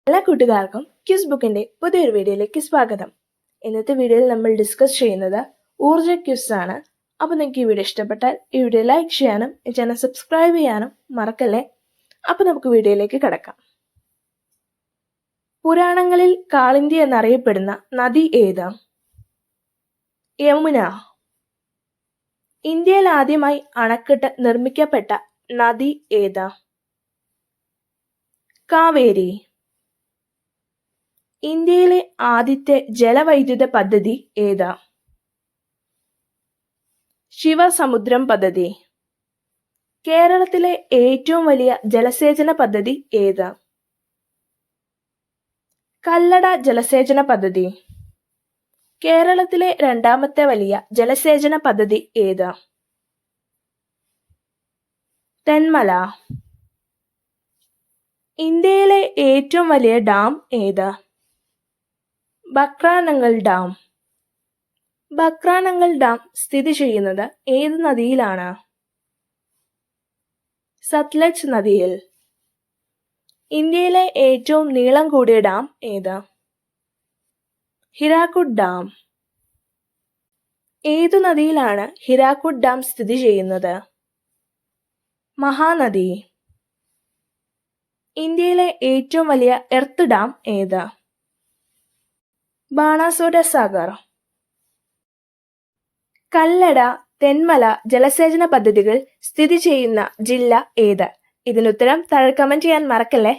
എല്ലാ കൂട്ടുകാർക്കും ക്വിസ് ബുക്കിന്റെ പുതിയൊരു വീഡിയോയിലേക്ക് സ്വാഗതം. ഇന്നത്തെ വീഡിയോയിൽ നമ്മൾ ഡിസ്കസ് ചെയ്യുന്നത് ഊർജ ക്വിസ് ആണ്. അപ്പോൾ നിങ്ങൾക്ക് ഈ വീഡിയോ ഇഷ്ടപ്പെട്ടാൽ ഈ വീഡിയോ ലൈക്ക് ചെയ്യാനും ഈ ചാനൽ സബ്സ്ക്രൈബ് ചെയ്യാനും മറക്കല്ലേ. അപ്പോൾ നമുക്ക് വീഡിയോയിലേക്ക് കടക്കാം. പുരാണങ്ങളിൽ കാളിന്തി എന്നറിയപ്പെടുന്ന നദി ഏതാ? യമുന. ഇന്ത്യയിൽ ആദ്യമായി അണക്കെട്ട് നിർമ്മിക്കപ്പെട്ട നദി ഏതാ? കാവേരി. ഇന്ത്യയിലെ ആദ്യത്തെ ജലവൈദ്യുത പദ്ധതി ഏതാ? ശിവസമുദ്രം പദ്ധതി. കേരളത്തിലെ ഏറ്റവും വലിയ ജലസേചന പദ്ധതി ഏതാ? കല്ലട ജലസേചന പദ്ധതി. കേരളത്തിലെ രണ്ടാമത്തെ വലിയ ജലസേചന പദ്ധതി ഏതാ? തെന്മല. ഇന്ത്യയിലെ ഏറ്റവും വലിയ ഡാം ഏതാ? ബക്രാനങ്കൽ ഡാം. ബക്രാനങ്കൽ ഡാം സ്ഥിതി ചെയ്യുന്നത് ഏത് നദിയിലാണ്? സത്ലജ് നദിയിൽ. ഇന്ത്യയിലെ ഏറ്റവും നീളം കൂടിയ ഡാം ഏതാ? ഹിരാക്കുഡ് ഡാം. ഏതു നദിയിലാണ് ഹിരാക്കുഡ് ഡാം സ്ഥിതി ചെയ്യുന്നത്? മഹാനദി. ഇന്ത്യയിലെ ഏറ്റവും വലിയ എർത്ത് ഡാം ഏതാ? ബാണാസുര സാഗർ. കല്ലട, തെന്മല ജലസേചന പദ്ധതികൾ സ്ഥിതി ചെയ്യുന്ന ജില്ല ഏത്? ഇതിനുത്തരം താഴെ കമന്റ് ചെയ്യാൻ മറക്കല്ലേ.